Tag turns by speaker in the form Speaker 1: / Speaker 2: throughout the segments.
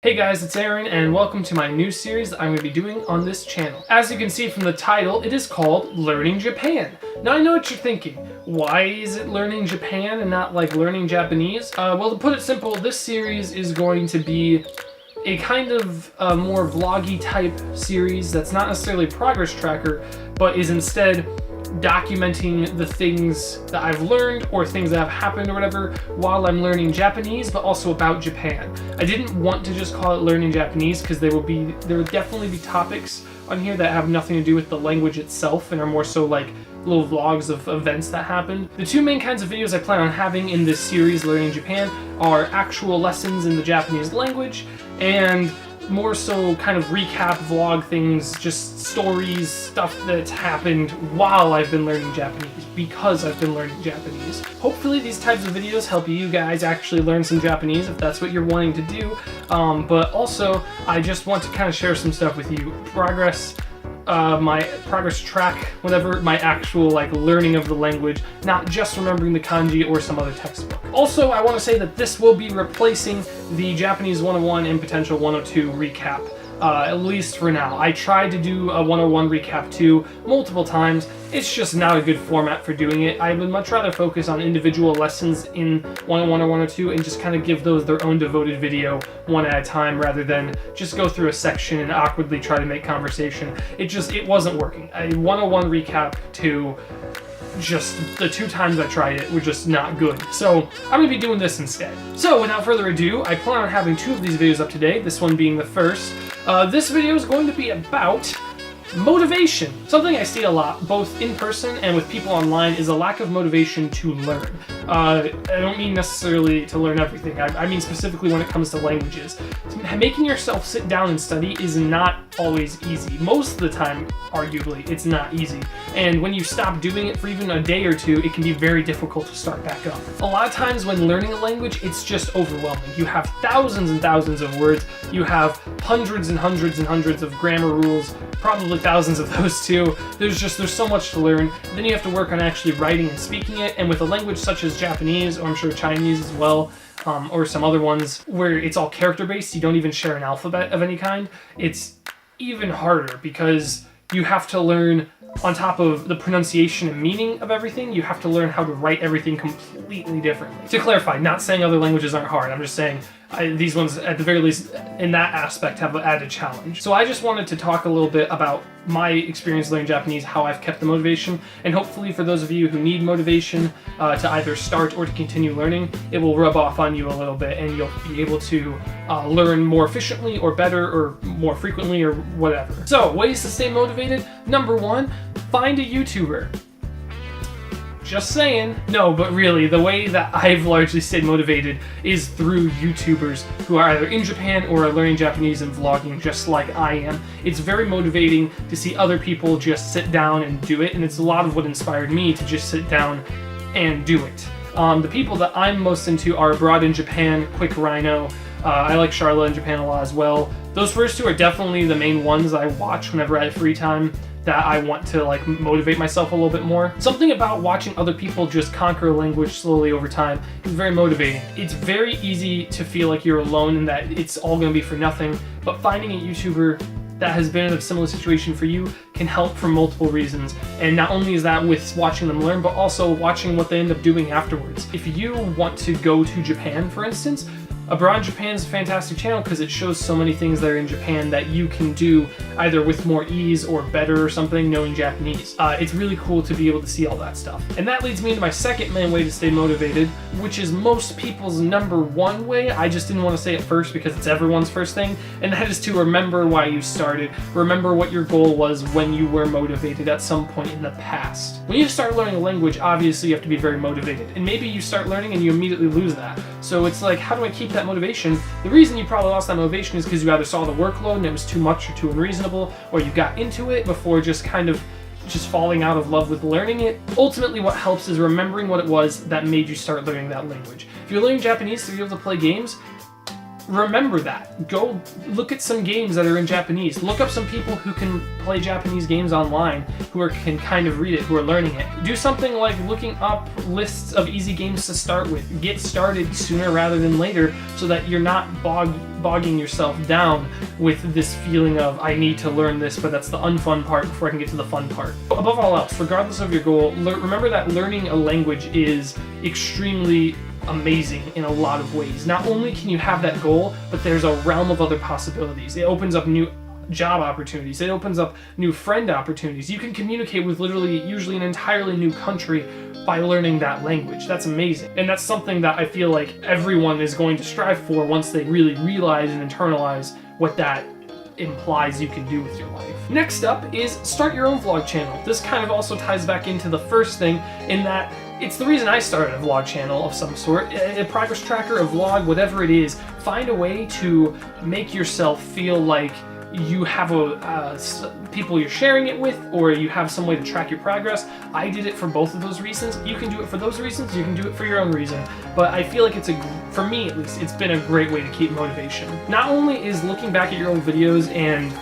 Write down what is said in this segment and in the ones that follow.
Speaker 1: Hey guys, it's Aaron, and welcome to my new series that I'm going to be doing on this channel. As you can see from the title, it is called Learning Japan. Now I know what you're thinking. Why is it Learning Japan and not like Learning Japanese? Well, to put it simple, this series is going to be a kind of more vloggy type series that's not necessarily a progress tracker, but is instead documenting the things that I've learned or things that have happened or whatever while I'm learning Japanese, but also about Japan. I didn't want to just call it Learning Japanese because there would definitely be topics on here that have nothing to do with the language itself and are more so like little vlogs of events that happened. The two main kinds of videos I plan on having in this series, Learning Japan, are actual lessons in the Japanese language and more so kind of recap vlog things, just stories, stuff that's happened while I've been learning Japanese, because I've been learning Japanese. Hopefully these types of videos help you guys actually learn some Japanese if that's what you're wanting to do, but also I just want to kind of share some stuff with you. My progress track, whatever, my actual like learning of the language, not just remembering the kanji or some other textbook. Also, I want to say that this will be replacing the Japanese 101 and potential 102 recap, at least for now. I tried to do a 101 recap too multiple times. It's just not a good format for doing it. I would much rather focus on individual lessons in 101 or 102 and just kind of give those their own devoted video one at a time rather than just go through a section and awkwardly try to make conversation. It wasn't working. A 101 recap to just the two times I tried it were just not good. So I'm going to be doing this instead. So without further ado, I plan on having two of these videos up today, this one being the first. This video is going to be about motivation. Something I see a lot, both in person and with people online, is a lack of motivation to learn. I don't mean necessarily to learn everything. I mean specifically when it comes to languages. Making yourself sit down and study is not always easy. Most of the time, arguably, it's not easy. And when you stop doing it for even a day or two, it can be very difficult to start back up. A lot of times when learning a language, it's just overwhelming. You have thousands and thousands of words. You have hundreds and hundreds and hundreds of grammar rules, probably thousands of those too. There's so much to learn. Then you have to work on actually writing and speaking it, and with a language such as Japanese, or I'm sure Chinese as well, or some other ones where it's all character-based, you don't even share an alphabet of any kind, it's even harder because you have to learn, on top of the pronunciation and meaning of everything, you have to learn how to write everything completely differently. To clarify, not saying other languages aren't hard, I'm just saying these ones, at the very least, in that aspect, have an added challenge. So I just wanted to talk a little bit about my experience learning Japanese, how I've kept the motivation, and hopefully for those of you who need motivation to either start or to continue learning, it will rub off on you a little bit and you'll be able to learn more efficiently or better or more frequently or whatever. So, ways to stay motivated. Number one, find a YouTuber. Just saying. No, but really, the way that I've largely stayed motivated is through YouTubers who are either in Japan or are learning Japanese and vlogging just like I am. It's very motivating to see other people just sit down and do it, and it's a lot of what inspired me to just sit down and do it. The people that I'm most into are Abroad in Japan, Quick Rhino. I like Charlotte in Japan a lot as well. Those first two are definitely the main ones I watch whenever I have free time that I want to like motivate myself a little bit more. Something about watching other people just conquer a language slowly over time is very motivating. It's very easy to feel like you're alone and that it's all going to be for nothing, but finding a YouTuber that has been in a similar situation for you can help for multiple reasons. And not only is that with watching them learn, but also watching what they end up doing afterwards. If you want to go to Japan, for instance, Abroad Japan is a fantastic channel because it shows so many things that are in Japan that you can do either with more ease or better or something knowing Japanese. It's really cool to be able to see all that stuff. And that leads me into my second main way to stay motivated, which is most people's number one way. I just didn't want to say it first because it's everyone's first thing, and that is to remember why you started. Remember what your goal was when you were motivated at some point in the past. When you start learning a language, obviously you have to be very motivated, and maybe you start learning and you immediately lose that. So it's like, how do I keep that motivation? The reason you probably lost that motivation is because you either saw the workload and it was too much or too unreasonable, or you got into it before just falling out of love with learning it. Ultimately, what helps is remembering what it was that made you start learning that language. If you're learning Japanese to be able to play games, remember that. Go look at some games that are in Japanese. Look up some people who can play Japanese games online, who can kind of read it, who are learning it. Do something like looking up lists of easy games to start with. Get started sooner rather than later so that you're not bogging yourself down with this feeling of, I need to learn this, but that's the unfun part before I can get to the fun part. Above all else, regardless of your goal, remember that learning a language is extremely amazing in a lot of ways. Not only can you have that goal, but there's a realm of other possibilities. It opens up new job opportunities. It opens up new friend opportunities. You can communicate with literally usually an entirely new country by learning that language. That's amazing. And that's something that I feel like everyone is going to strive for once they really realize and internalize what that implies you can do with your life. Next up is start your own vlog channel. This kind of also ties back into the first thing in that it's the reason I started a vlog channel of some sort, a progress tracker, a vlog, whatever it is. Find a way to make yourself feel like you have people you're sharing it with, or you have some way to track your progress. I did it for both of those reasons. You can do it for those reasons, you can do it for your own reason, but I feel like for me at least, it's been a great way to keep motivation. Not only is looking back at your own videos and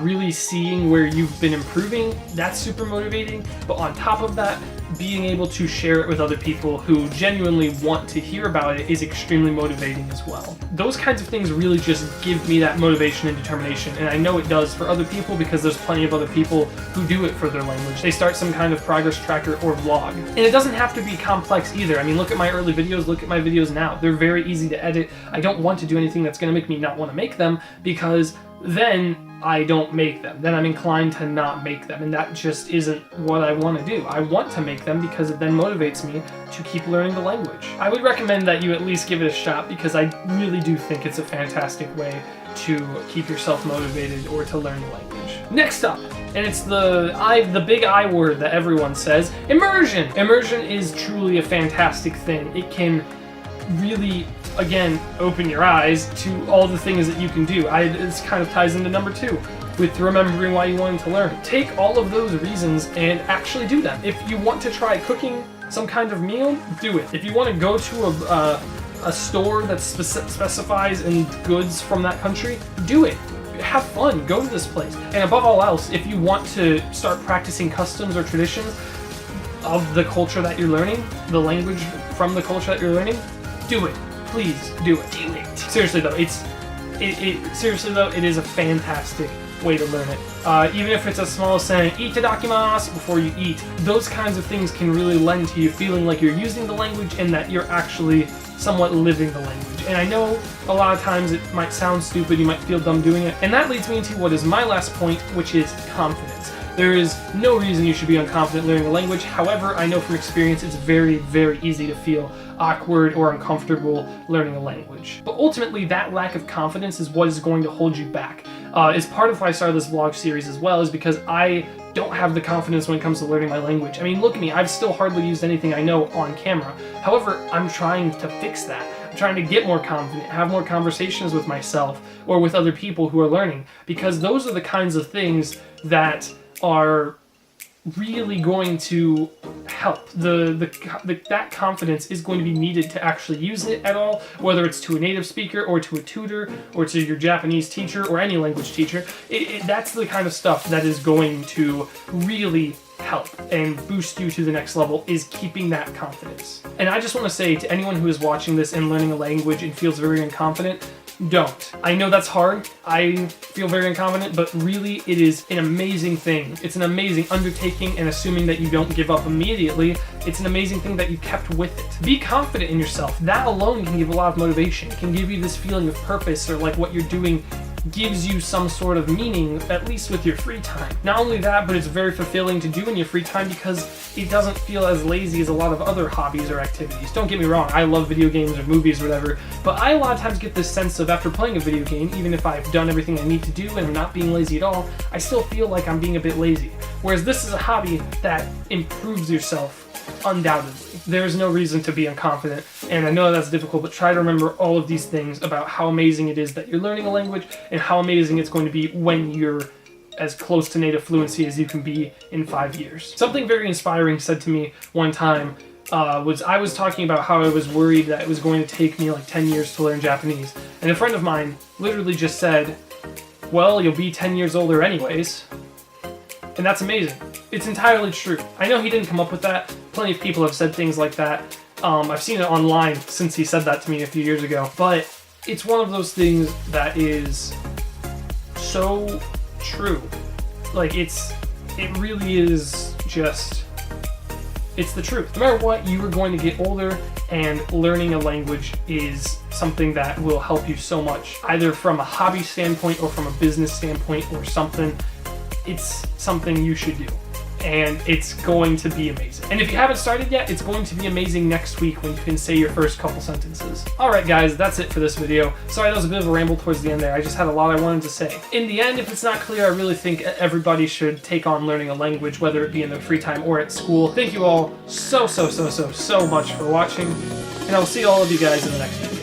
Speaker 1: really seeing where you've been improving, that's super motivating, but on top of that, being able to share it with other people who genuinely want to hear about it is extremely motivating as well. Those kinds of things really just give me that motivation and determination, and I know it does for other people because there's plenty of other people who do it for their language. They start some kind of progress tracker or vlog. And it doesn't have to be complex either. I mean, look at my early videos, look at my videos now. They're very easy to edit. I don't want to do anything that's going to make me not want to make them, because then I don't make them. Then I'm inclined to not make them, and that just isn't what I want to do. I want to make them because it then motivates me to keep learning the language. I would recommend that you at least give it a shot, because I really do think it's a fantastic way to keep yourself motivated or to learn the language. Next up, and it's the big I word that everyone says, immersion. Immersion is truly a fantastic thing. It can really, again, open your eyes to all the things that you can do. This kind of ties into number 2 with remembering why you wanted to learn. Take all of those reasons and actually do them. If you want to try cooking some kind of meal, do it. If you want to go to a store that specifies in goods from that country, do it. Have fun, go to this place. And above all else, if you want to start practicing customs or traditions of the culture that you're learning, the language from the culture that you're learning, do it. Please do it. Do it. Seriously though, it is a fantastic way to learn it. Even if it's as small as saying "itadakimasu" before you eat, those kinds of things can really lend to you feeling like you're using the language and that you're actually somewhat living the language. And I know a lot of times it might sound stupid, you might feel dumb doing it, and that leads me into what is my last point, which is confidence. There is no reason you should be unconfident learning a language. However, I know from experience it's very, very easy to feel awkward or uncomfortable learning a language. But ultimately, that lack of confidence is what is going to hold you back. It's part of why I started this vlog series as well, is because I don't have the confidence when it comes to learning my language. I mean, look at me, I've still hardly used anything I know on camera. However, I'm trying to fix that. I'm trying to get more confident, have more conversations with myself or with other people who are learning, because those are the kinds of things that are really going to help. That confidence is going to be needed to actually use it at all, whether it's to a native speaker or to a tutor or to your Japanese teacher or any language teacher. That's the kind of stuff that is going to really help and boost you to the next level, is keeping that confidence. And I just want to say to anyone who is watching this and learning a language and feels very unconfident, don't. I know that's hard. I feel very unconfident, but really it is an amazing thing. It's an amazing undertaking, and assuming that you don't give up immediately, it's an amazing thing that you kept with it. Be confident in yourself. That alone can give a lot of motivation. It can give you this feeling of purpose, or like what you're doing gives you some sort of meaning, at least with your free time. Not only that, but it's very fulfilling to do in your free time because it doesn't feel as lazy as a lot of other hobbies or activities. Don't get me wrong, I love video games or movies or whatever, but I a lot of times get this sense of, after playing a video game, even if I've done everything I need to do and I'm not being lazy at all, I still feel like I'm being a bit lazy. Whereas this is a hobby that improves yourself undoubtedly. There's no reason to be unconfident, and I know that's difficult, but try to remember all of these things about how amazing it is that you're learning a language and how amazing it's going to be when you're as close to native fluency as you can be in 5 years. Something very inspiring said to me one time I was talking about how I was worried that it was going to take me like 10 years to learn Japanese. And a friend of mine literally just said, well, you'll be 10 years older anyways. And that's amazing. It's entirely true. I know he didn't come up with that. Plenty of people have said things like that. I've seen it online since he said that to me a few years ago. But it's one of those things that is so true. Like, it really is just, it's the truth. No matter what, you are going to get older, and learning a language is something that will help you so much, either from a hobby standpoint or from a business standpoint or something. It's something you should do, and it's going to be amazing. And if you haven't started yet, it's going to be amazing next week when you can say your first couple sentences. Alright guys, that's it for this video. Sorry that was a bit of a ramble towards the end there. I just had a lot I wanted to say. In the end, if it's not clear, I really think everybody should take on learning a language, whether it be in their free time or at school. Thank you all so much for watching, and I will see all of you guys in the next video.